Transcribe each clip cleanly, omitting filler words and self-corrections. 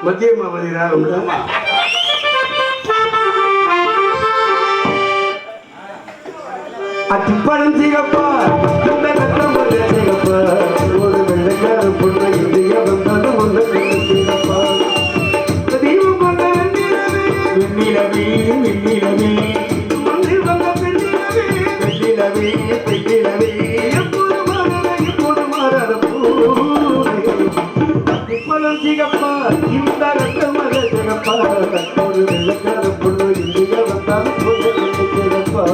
மத்தியமாவதி ராகம்ல அத்திப்பழம் சிகப்பா இந்த கட்டம் சிகப்பா ஒரு வெள்ளைக்கார பொண்ணு இந்திய வந்தது ஒன்று சிகப்பா தீபம் கொண்ட வெண்ணிலவே வெண்ணிலவே மண்ணில் வந்த பெண்ணிலவே வெண்ணிலவே பெண்ணிலவே எப்போது மாறாத அத்திப்பழம் சிகப்பா இந்த கட்டம் சிகப்பா ஒரு வெள்ளைக்கார பொண்ணு இந்திய வந்தாலும் ஒன்று சிகப்பா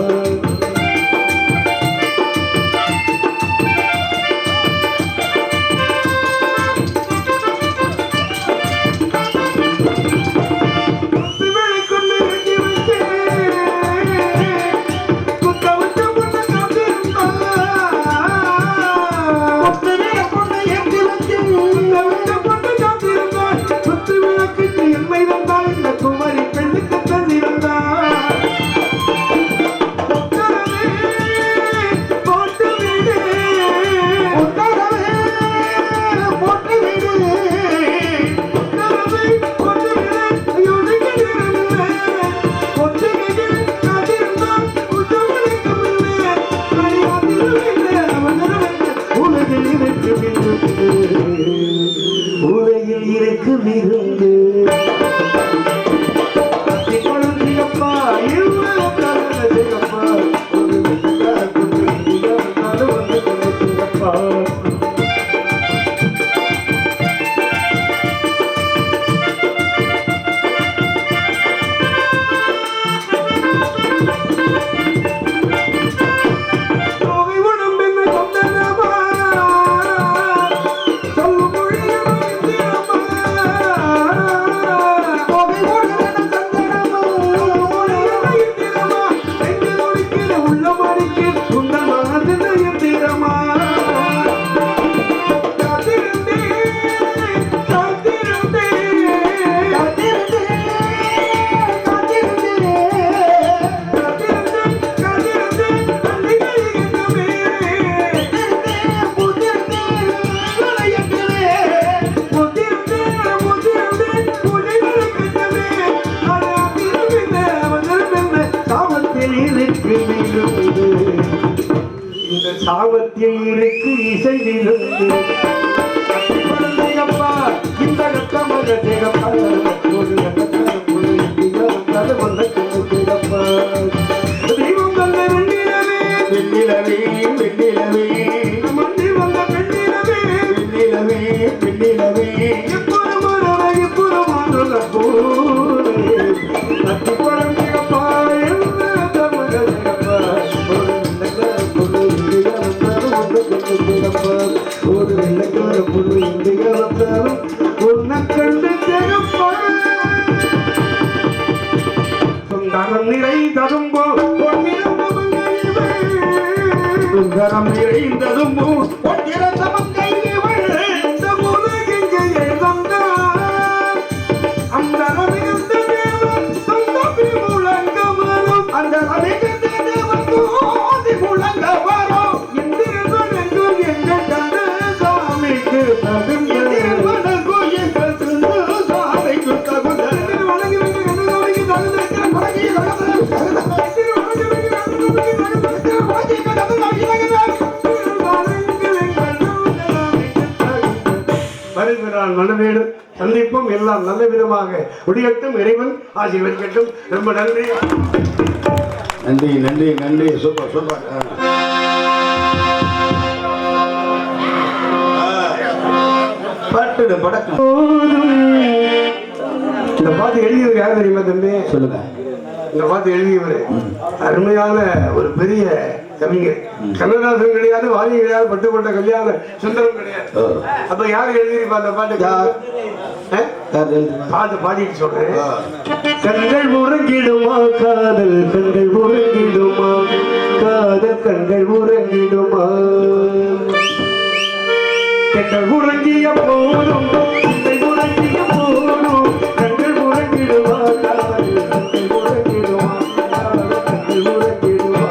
உலகில் இருக்கு விருந்து சிகப்பா சிகப்பா சிகப்பா இந்த சாமத்தில் இருக்கு இசை விருந்து சிகப்பா இந்த கட்டமாக சிகப்பா ஒரு சிகப்பா தெய்வம் வந்த வெண்ணிலவே வெண்ணிலவே வெண்ணிலவே மண்ணில் வந்த பெண்ணிலவே வெண்ணிலவே வெண்ணிலவே எப்போது மாறும் அத்திப்பழம் சிகப்பா ஒரு வெள்ளைக்கார பொண்ணு இந்தியா வந்தாலும் உன்னை கண்டு சுந்தரம் நிறைந்ததும்போ சுந்தரம் நிறைந்ததும்போ அந்த மனவேடு சந்திப்பும் எல்லாம் நல்ல விதமாக முடியட்டும். இறைவன் ஆசீர்வதிக்கட்டும். ரொம்ப நன்றி நன்றி நன்றி நன்றி. Super super. பாட்டு படக்கம். இந்த பாட்டு எழுதியவர் யார் தெரியுமா தம்பி? சொல்லுங்க. இந்த பாட்டு எழுதியவர் அருமையான ஒரு பெரிய கவிஞர். கண்ணதாசன் கிடையாது, வாலி கிடையாது, பட்டுக்கோட்டை கல்யாண சுந்தரம் கிடையாது. அப்ப யாரு எழுதியிருப்பா அந்த பாட்டு? பாட்டு பாடிட்டு சொல்றேன். கண்கள் உறங்கிடுமா காதல், கண்கள் உறங்கிடுமா காதல், கண்கள் உறங்கிடுமா, கண்கள் உறங்கிய போதும் உறங்கிய போதும் கண்கள் உறங்கிடுமா காதல், கண்கள் உறங்கிடுமா கண்கள் உறங்கிடுமா,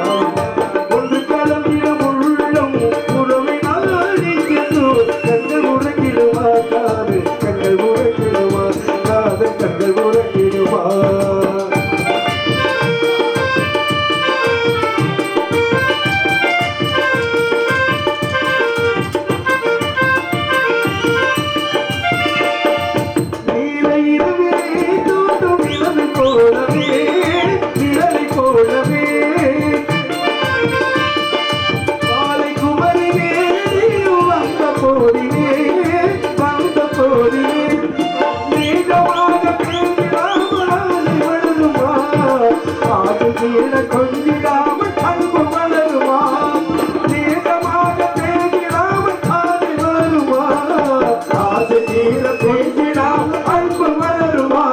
ஒன்று கலந்திடும் உள்ளம் உறவினால் நீக்கோ, கண்கள் உறங்கிடுமா காதல், கண்கள் உறங்கிடுமா காதல். தீர கொஞ்சிடாமல் அன்பு வளருமா தீரமாக பேசிடாமல் ஆசை வளருமா ஆசை தீர பேசிடாமல் அன்பு வளருமா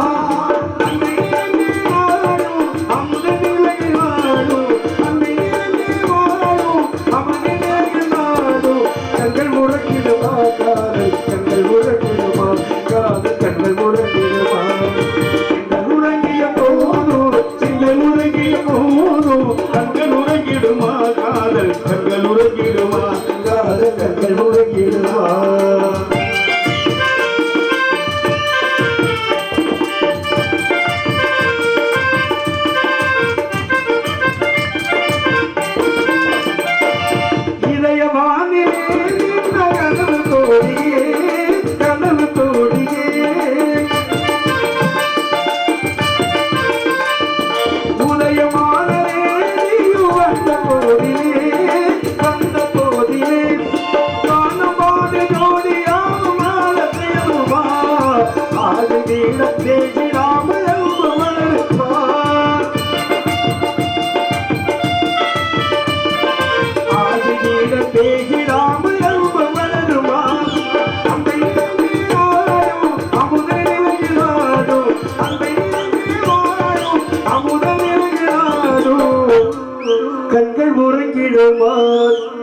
கண்கள் உறங்கிடுமா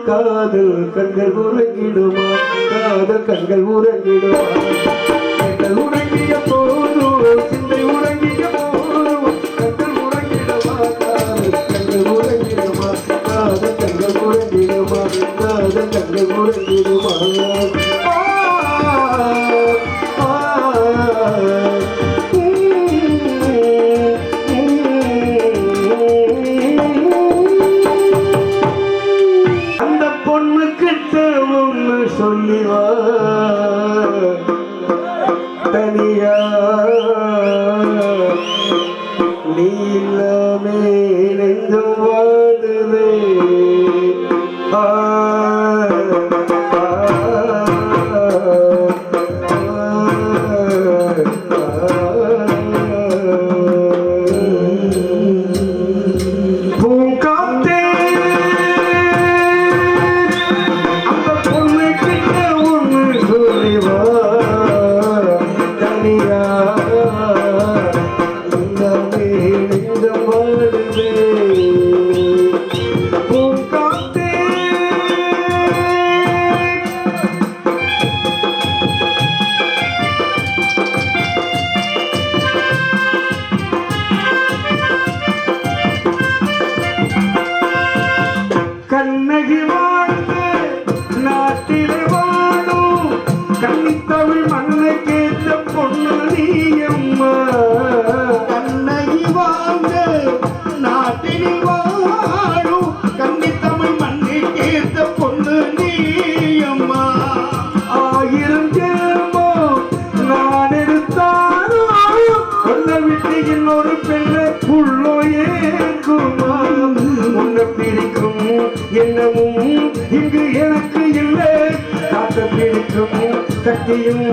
காதல் கண்கள் உறங்கிடுமா காதல் கண்கள் உறங்கிடுமா கண்கள் உறங்கிய போதும் சிந்தை உறங்கிய போதும் கண்கள் உறங்கிடுமா காதல் கண்கள் உறங்கிடுமா காதல் கண்கள் உறங்கிடுமா காதல் கண்கள் உறங்கிடுமா சொல்லிவா தனியா நீ இல்லாமே நெஞ்சம் வாடுதே கண்ணகி வாழ்ந்து நாட்டிலே வாழும் கன்னித்தமிழ் மண்ணை கேட்ட பொண்ணு நீயம்மா கண்ணகி வாழ்ந்து நாட்டிலே வாழும் கன்னித்தமிழ் மண்ணை கேட்ட பொண்ணு நீயம்மா ஆயிரம் ஜென்மோ நான் எடுத்தாலும் கொல்ல விட்டு இன்னொரு பெண்ணை உள்ளோ ஏற்குமா உன்னை பிடிக்கும் என்னமும் இங்கு எனக்கு இல்லை காத்த பிடிக்கும் சக்தியும்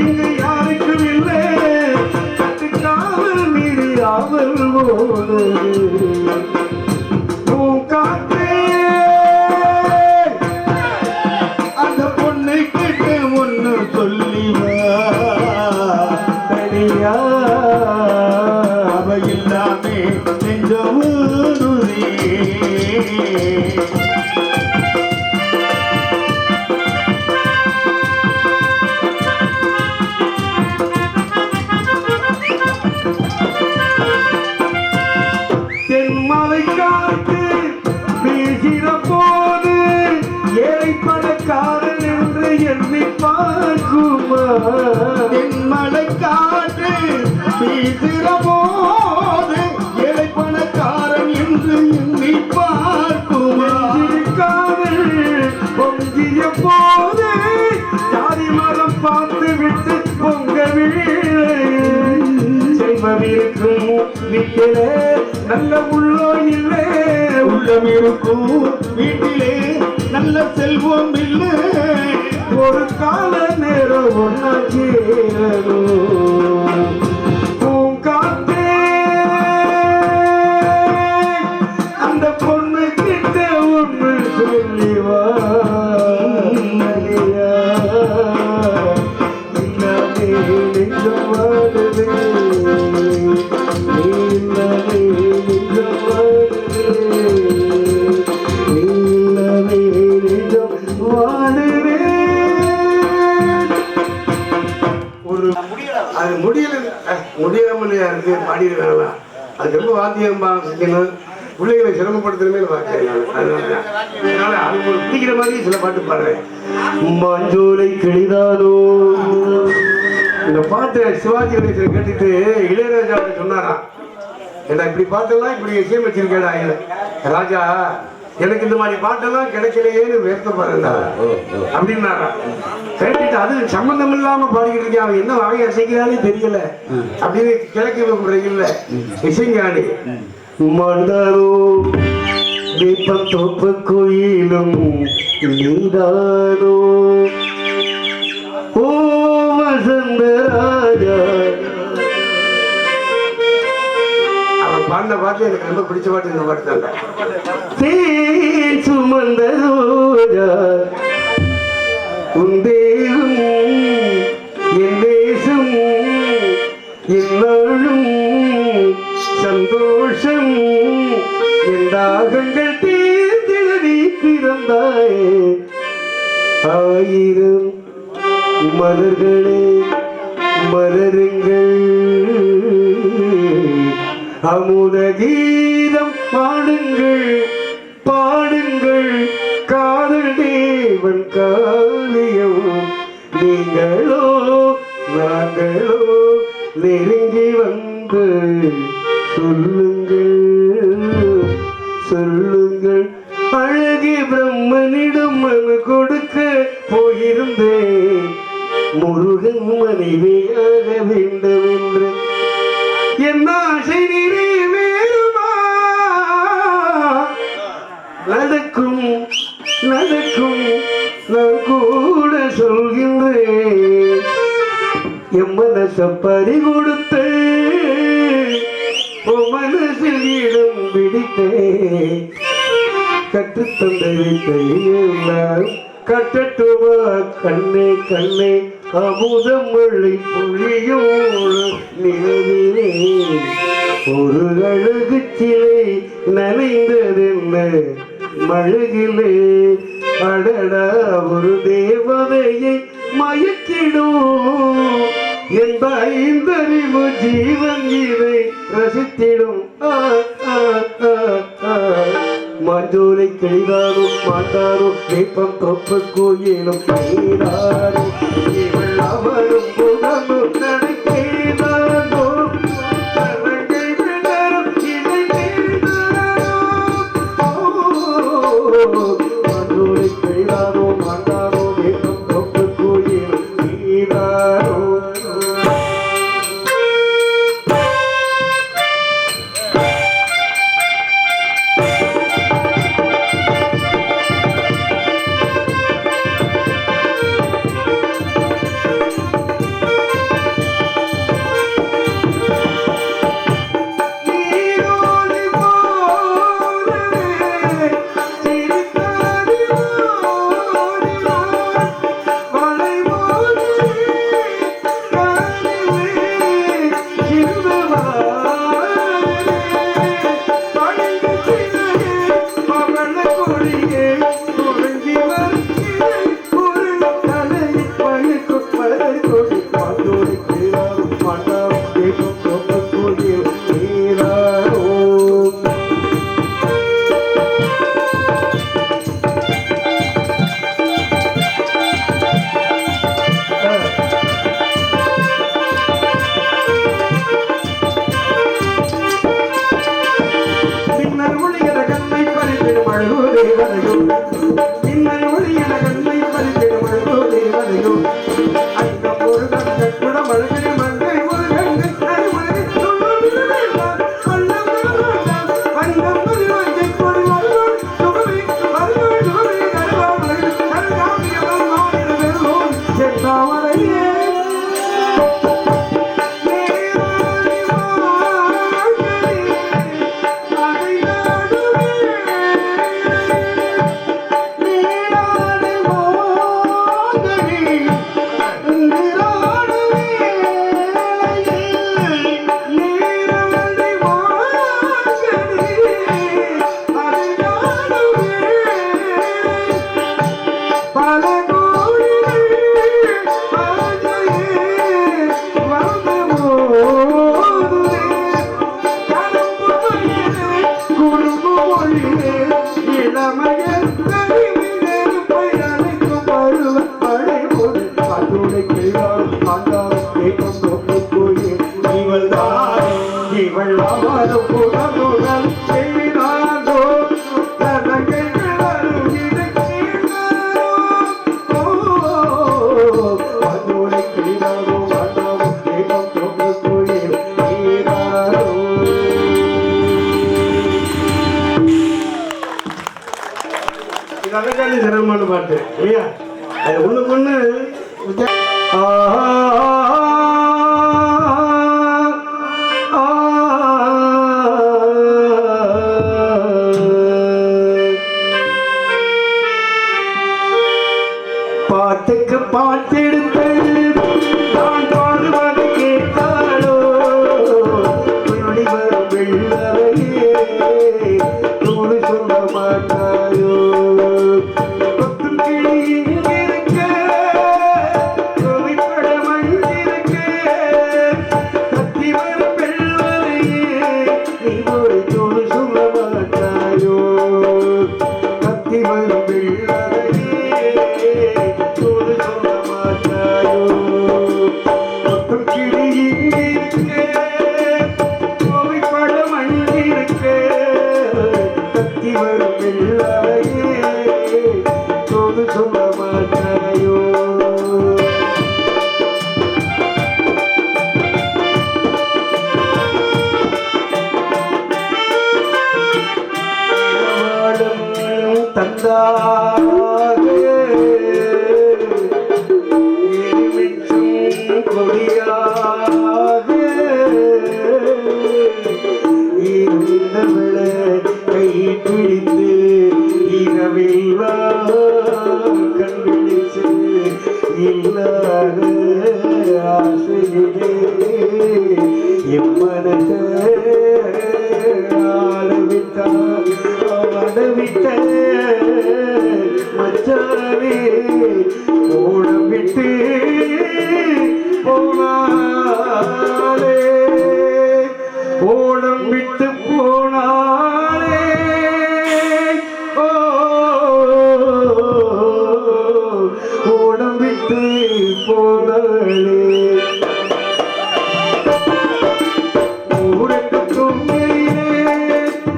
இங்கு யாருக்கும் இல்லை கட்டுக்காவல் மீறி ஆவல் போது காற்றே அந்த பொண்ணு கிட்ட ஒண்ணு சொல்லிவா தனியா அவ இல்லாமே நெஞ்சம் தென்மலை காத்து வீசிற போது ஏழை பணக்காரன் என்று எண்ணி பார்க்குமா தென்மலை காத்து வீசிற போது ஏழை பணக்காரன் என்று எண்ணி பார்க்குமா பொங்கிய போது ஜாதி மதம் பார்த்து விட்டு பொங்க செல்வம் இருக்கும் வீட்டிலே நல்ல உள்ளோ இல்லை உள்ளம் இருக்கும் வீட்டிலே நல்ல செல்வம் இல்லை ஒரு கால நேரம் ஒன்னா சேரணும் பூங்காற்றே ஒரு அது முடியாமலையா இருக்கு பாடிடுறாங்களா அது ரொம்ப வாத்தியம் செஞ்சணும் பிள்ளைகளை சிரமப்படுத்துறமே அதனால அவங்க பிடிக்கிற மாதிரி சில பாட்டு பாடுறேன். மாஞ்சோலை கிளிதானோ இந்த பாட்டை சிவாஜி கணேசன் கேட்டுட்டு இளையராஜா சொன்னாராம், ஏன்னா இப்படி பாட்டெல்லாம் இப்படி இசையமைச்சிருக்கேடா ராஜா, எனக்கு இந்த மாதிரி பாட்டெல்லாம் கிடைக்கலையேன்னு வருத்தப்படுறா அப்படின்னாரா. கேட்டுட்டு அது சம்பந்தம் இல்லாம பாடிக்கிட்டு இருக்கேன், அவன் என்ன வாங்கி அசைக்கிறானே தெரியல அப்படின்னு கிழக்கு முறையில் இசைஞானி மண்டரோ தீபத்தோப்பு கோயிலும் நீதானோ ஓ வசந்த ராஜா. அவன் பாடின பாட்டு எனக்கு ரொம்ப பிடிச்ச பாட்டு இந்த பாட்டு தான். தேன் சுமந்த ரோஜா உன் தேகம் என் தேசம் என்னாலும் சந்தோஷம் எந்தாகங்கள் தீர்ந்திடி பிறந்தாயே ஆயிரம் மலர்களே மலருங்கள் அமுத கீதம் பாடுங்கள் பாடுங்கள் காதல் தேவன் காவியம் நீங்களோ நாங்களோ நெருங்கி வந்து சொல்லுங்கள் சொல்லுங்கள். அழகி பிரம்மனிடம் மனு கொடுக்க போயிருந்தேன், முருகன் மனைவியாக வேண்டும் என்று என் ஆசை நிறைவேறுமா? நடக்கும் நடக்கும் நான் கூட சொல்கின்றேன், என் மனச பறி கொடுத்து மனசில் இடம் பிடித்தேன், கற்றுத்தந்தை எல்லாம் கட்டட்டுமா கண்ணே கண்ணே அமுதம் மழை பொழியோடு நிலவிலே ஒரு அழகு சிலை நனைந்ததென்ன மழகிலே அடடா ஒரு தேவதையை மயக்கிடும் எந்த ஐந்தறிவு ஜீவன் இதை ரசித்திடும். மாஞ்சோலை கிளிதாரும் மாட்டாரோ தீபம் தொப்பு கோயிலும் நீராரோ இவள் அவரும் புகமும் நடக்கிறாரோ கரங்கை விடரும் இதை நீராரோ. மாஞ்சோலை கிளிதாரோ மாட்டாரோ தீபம் தொப்பு கோயிலும் நீராரோ. பல கோடிகள் ஆசையே வந்து மோதுதே. கரும்பு மொழியே குறும்பு மொழியே இளமையர் நெருப்பை அழைக்கும் பருவ மழை போது அதுரை கிழார் ஆண்டாரே கொண்டு போயே இவள்தான் இவள் அவரும் புறமுடன் செய்தாரோ தனக்கை அருகினை கேட்டாரோ அதுரை கிழாரோ ஆண்டாரே கொண்டு போயே நீராரோ. இது அதற்கான சிரமமான பாட்டு இல்லையா? அது ஒண்ணுக்கு ஒண்ணு பாட்டுக்கு பாட்டெடுத்து நான் பாடுவது கேட்டாலோ உன்னுடைய வரும் வெள்ளரையே தூது சொல்ல மாட்டாயோ. கொத்தும் கிளி இங்கிருக்க கோவிப்பட மங்கிருக்க கத்தி வரும் வெள்ளரையே நீ ஒரு தூது சொல்ல மாட்டாயோ. கத்தி வரும் வெள்ளரையே தூது சொல்ல மாட்டாயோ. கொத்தும் கிளி இங்கிருக்க கோவிப்பட மங்கிருக்க கத்தி வரும் வெள்ளரையே தூது சொல்ல மாட்டாயோ. தந்தாக எரிமிச்சும் கொடியாக இருந்தவள கை பிடித்து இரவெல்லாம் கண்பிடிச்சு இல்லாத ஆசையிலே எம்மனத ஆளவிட்டார் ஆடவிட்ட மச்சானே ஓடம் விட்டு போனாலே ஓடம் விட்டு போனாலே ஓடம் விட்டு போனாலே. ஊரட்டு தொங்கையிலே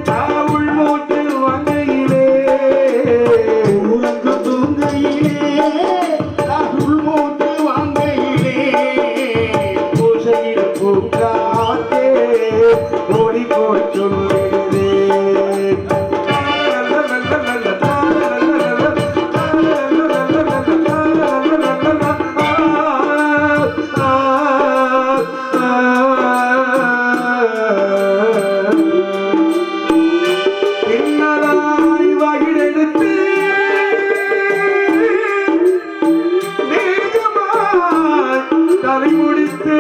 தாவுள் மூட்டு வாங்கையிலே ஊரட்டு தொங்கையிலே தாவுள் மூட்டு வாங்கையிலே பூசையில் பூங்காத்தே ஓடி போய் சொல்லுகிறே. என்னதாய் வகிடெடுத்து மேகமாய் தலை முடித்து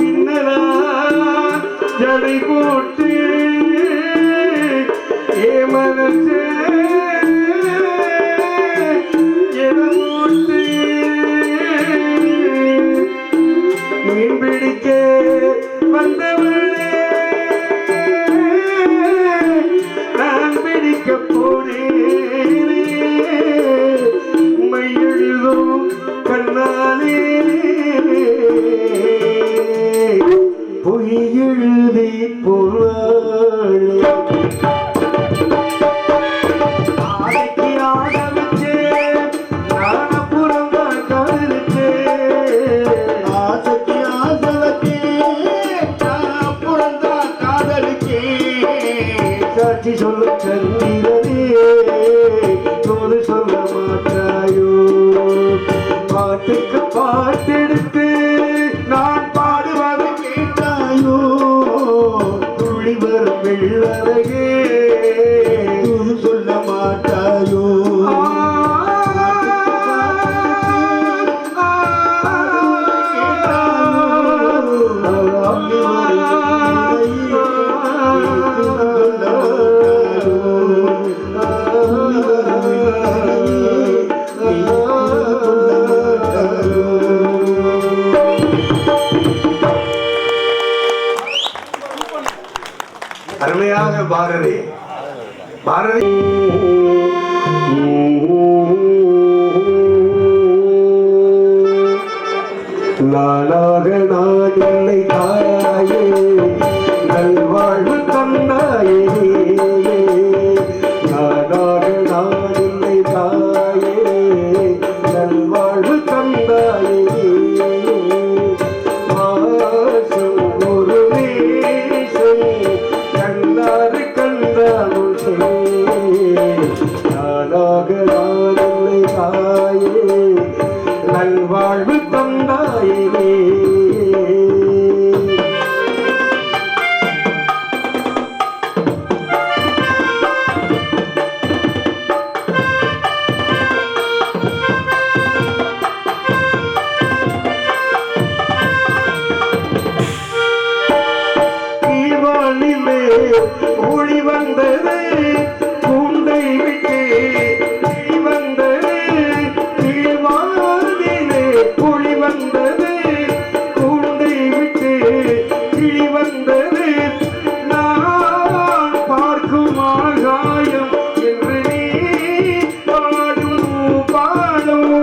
இன்னலா ஜடை போட்டு ஏமனசே எடமோட்டு மீன் பிடிக்க வந்தவளே நான் பிடிக்க போனேனே மையெழுதும் கண்ணாலே பொய் எழுதி போனாளே. நானாக நான் இல்லை தாயே நல்வாழ்வு தந்தாயே நானாக நான் இல்லை தாயே நல்வாழ்வு தந்தாயே மாசம் ஒரு நேசம் கண்டாறு கண்டாலும் நானாக நான் இல்லை தாயே நல்வாழ்வு தந்தாயே ஒளி வந்தது கூண்டை விட்டு கிளி வந்தது கிளிவானிலே ஒளி வந்தது கூண்டை விட்டு கிளி வந்தது நான் பார்க்கும் ஆகாயம் என்று நீ பாடும் பாடும்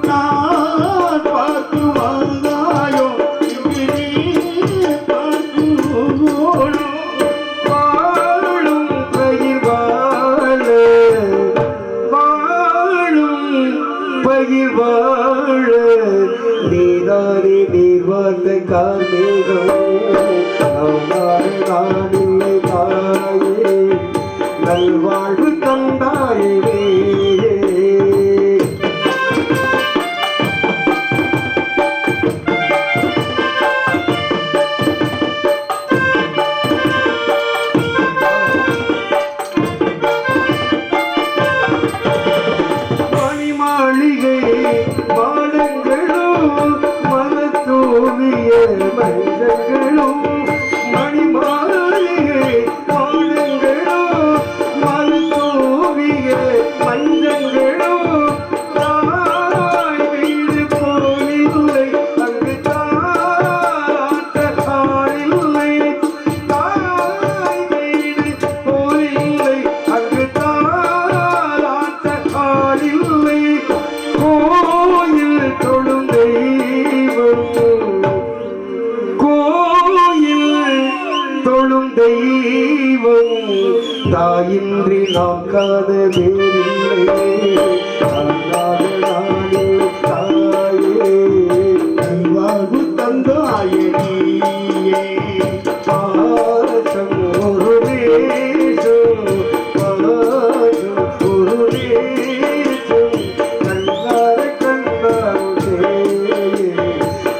நான் பார்க்கும் ஆகாயம் என்று நீ பார்க்கும் வாழ நீதானே நீர் வாழ்ந்த கார்மேகம் நான் இல்லை தாயே நல்வாழ்வு தந்தாயே மஞ்சங்களும் மணிமாளிகை பாடங்களும் மருத்துவிய மஞ்சங்களும் தாய் வீடு போலில்லை அங்கு தாராட்ட ஆளில்லை தாய் வீடு போலில்லை அங்கு தாராட்ட ஆளில்லை கோயில் தொழும் தெய்வம் தொழும் தெய்வம் தாயின்றி நாம் காண வேறில்லை தாயே வாழ்வு தந்தாயே நீயே பாசம் ஒரு தேசம் பாசம் ஒரு தேசம் கண்டார கண்டாரே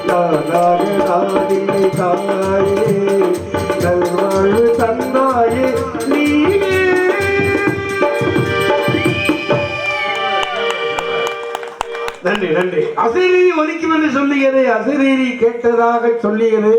நானாக நாடில்லை தாயே நல்வாழ்வு தந்தாயே நீயே. நன்றி நன்றி. அசரீரி ஒலிக்கும் என்று சொல்லியது அசரீரி கேட்டதாக சொல்லியது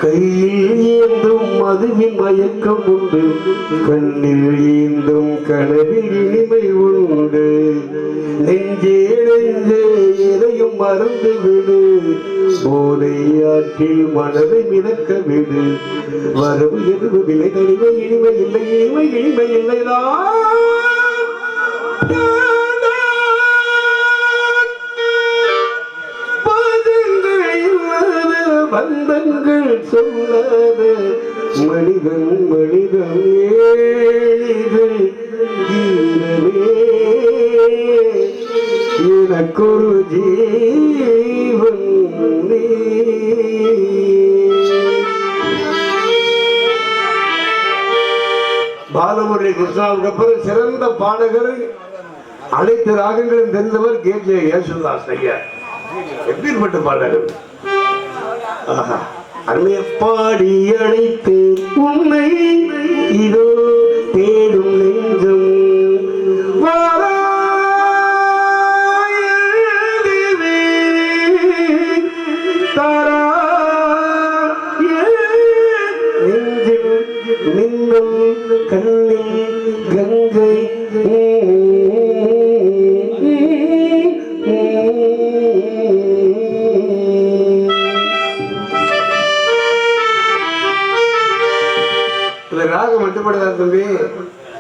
கையில் ஏந்தும் மதுவின் மயக்கம் உண்டு கண்ணில் ஏந்தும் கனவில் இனிமை உண்டு நெஞ்சே நெஞ்சே எதையும் மறந்து விடு போதை ஆற்றில் மனதை மிதக்க விடு வரவு எதுவு விலை தனிமை இனிமை இல்லை இனிமை இனிமை இல்லைதான் பந்தங்கள் சொல்லாத மனிதன் மனிதன் எனக்கொரு ஜீவன் பாலமுரளி கிருஷ்ணாவுக்கு அப்புறம் சிறந்த பாடகர் அனைத்து ராகங்களும் தெரிந்தவர் கே.ஜே. யேசுதாஸ் ஐயா. எப்பேற்பட்ட பாடகர் அருமைய பாடி அழைத்து உன்னை இதோ தேடும் நெஞ்சம்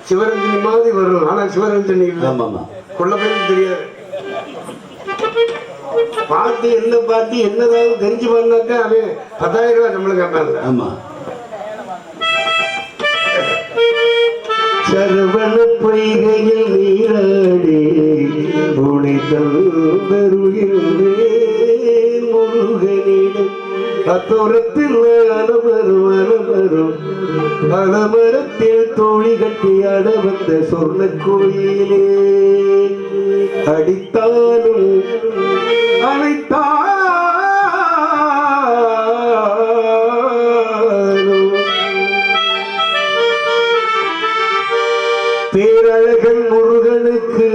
சிவரஞ்சனி மாதிரி வரும். ஆனா சிவரஞ்சனி இல்லை. கொள்ள பேருக்கு தெரியாது. பார்த்து என்ன பார்த்து என்னதாவது தெரிஞ்சு பண்ணாக்க அவன் 10,000 ரூபாய் சம்பளம் கேட்பாங்க. ஆமா. சரவண பொய்கையில் நீராடி உனை தந்தருகின்றேன் முருகனிடம். அத்தோரத்தில் அலமரும் அலமரத்தில் தோழி கட்டி ஆட வந்த சொர்ண கோயிலே அடித்தாலும் அழைத்தாலும் பேரழகன் முருகனுக்கு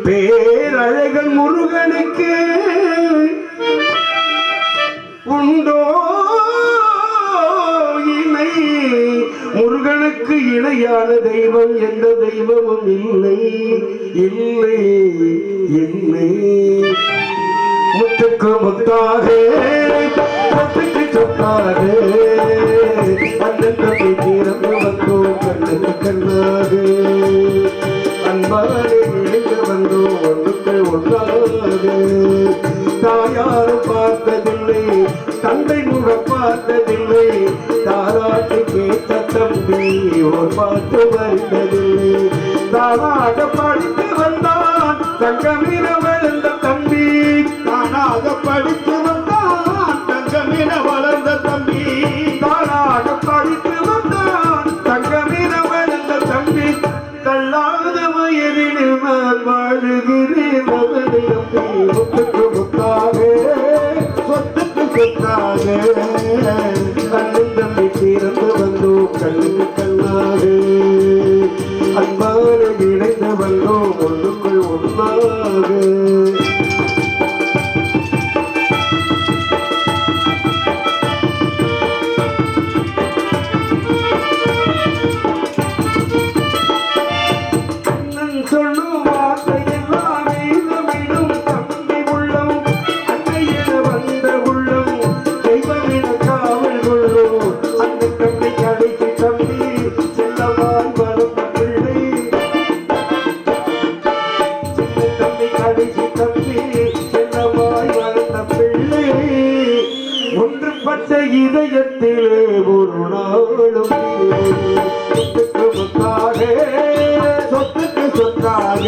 பேரழகன் முருகனுக்கு உண்டோ இணை? முருகனுக்கு இணையான தெய்வம் எந்த தெய்வமும் இல்லை இல்லை இல்லை. முத்துக்கு முத்தாக சொத்துக்கு சொத்தாக அண்ணன் தம்பி தீரந்து வந்தோம் கண்ணுக்கு கண்ணாக அன்பாலே இணைந்து வந்தோம் ஒன்றுக்கு ஒன்றாக. தாயாரும் பார்த்ததில்லை தந்தை முகம் பார்த்ததில்லை தாராட்டு கேட்ட தம்பி ஓர் பார்த்து வருந்ததில்லை. தானாக படித்து வந்தான் தங்கமின வளர்ந்த தம்பி தானாக படித்து வந்தான் தங்கமின வளர்ந்த தம்பி தானாக படித்து வந்தான் தங்கமின வளர்ந்த தம்பி. தள்ளாத வயதில் நான் வாழுகிறேன் முத்துக்கு முத்தாக சொத்துக்கு சொத்தாக அண்ணன் தம்பி தீர்ந்து வந்தோம் கண்ணுக்கு கண்ணாக அன்பான இணைந்து வந்தோம் ஒன்றுக்குள் ஒன்றாக. ஒன்றுபட்ட இதயத்திலே ஒரு நாளும் சொத்துக்கு சொத்தாக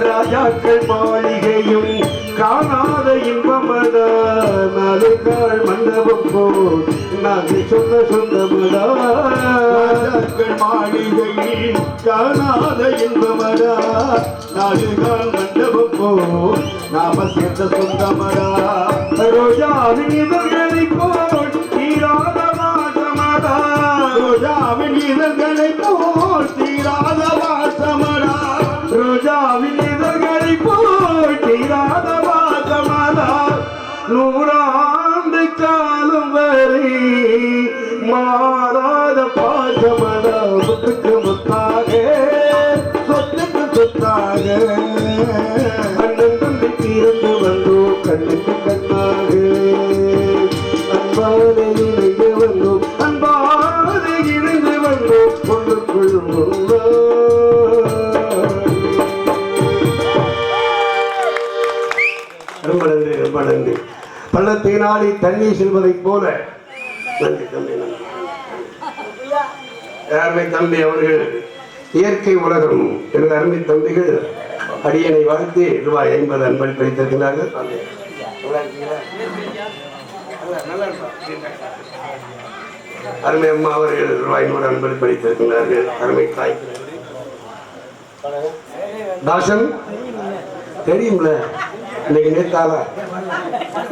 ராஜாக்கள் மாளிகையும் காணாத இன்பமதா நாளுக்கால் மண்டபம் போல் நாங்கள் சொன்ன சொந்தமதா. ராஜாக்கள் மாளிகையில் காணாத இன்பமதா நாளுக்கால் மண்டபம் போல் நாம சேர்ந்த சொந்தமடா. ரோஜாவின் இதழ்களை போல் தீராத வாசமடா ரோஜாவின் இதழ்களை போல் தீராத வாசமடா ரோஜாவின் இதழ்களை போல் தீராத வாசமடா. 100 ஆண்டு காலம் வரை மாறாத பாசமடா. முத்துக்கு முத்தாக சொத்துக்கு சொத்தாக அண்ணன் தம்பி தீர்ந்து வந்தோம் கண்ணுக்கு கண்ணாக அன்பான இணைந்து வந்தோம் அன்பான இணைந்து வந்தோம் ஒன்றுக்குள் ரொம்ப நன்றி ரொம்ப நன்றி. பள்ளத்தினாலே தண்ணீர் செல்வதைப் போல நன்றி தம்பி நன்றி. அருமை தம்பி அவர்கள் இயற்கை உலகம் எனது அருமை தம்பிகள் அடியனை வாழ்த்து ரூபாய் 50 அன்பளிப்பு பறித்திருக்கிறார்கள். அருமை அம்மா அவர்கள் ரூபாய் 100 அன்பளிப்பு பறித்திருக்கிறார்கள். அருமை தாய் தாசன் தெரியும்ல இன்னைக்கு நேத்தாலா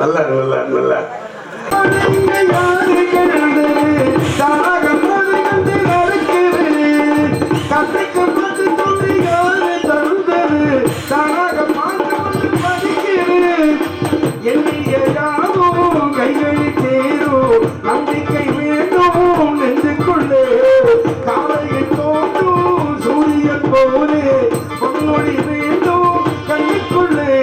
நல்லா நல்லா நல்லா கைகளில் சேரும் நம்பிக்கை வேண்டும் நெஞ்சுக்குள்ளே காலையில் தோன்றும் சூரியன் போலே பொன்னொழி வேண்டும் கண்ணுக்குள்ளே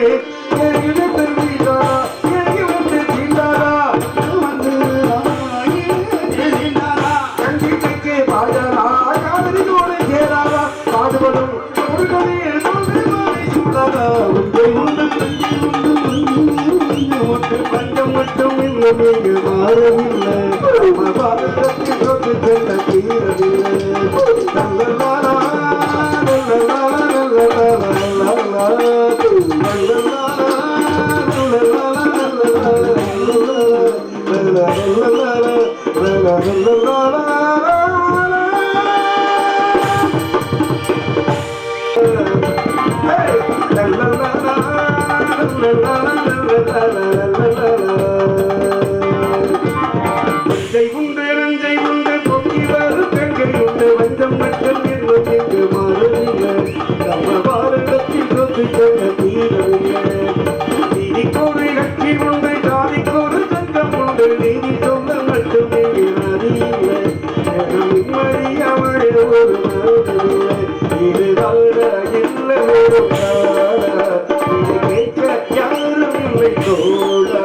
வஞ்சம் மட்டும் இங்கு மாறவில்லை நம்ம பாரதத்தில் தீரவில்லை நீதிக்கோடு கட்சி உண்டு ஜாதிக்கோடு சங்கம் உண்டு நீதி சொல்ல மட்டும் அறியில்லை நிம்மதி அவளே ஒரு நாளில்லை இது வாழ இல்லை ஒரு இது கேட்க யாரும் இல்லை தோழா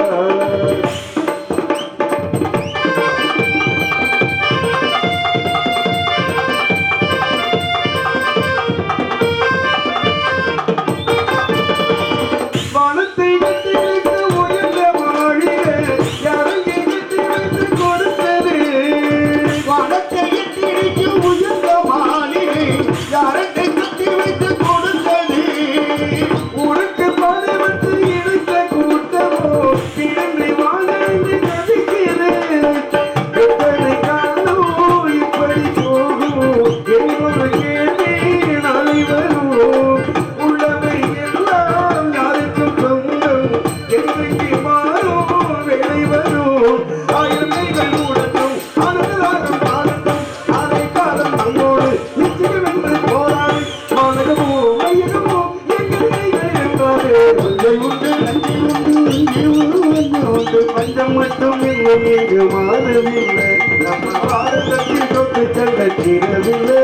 பஞ்சம் மட்டும் இங்கு மாறவில்லை நம்ம பாரதத்தில் தொட்டு செல்ல தீரவில்லை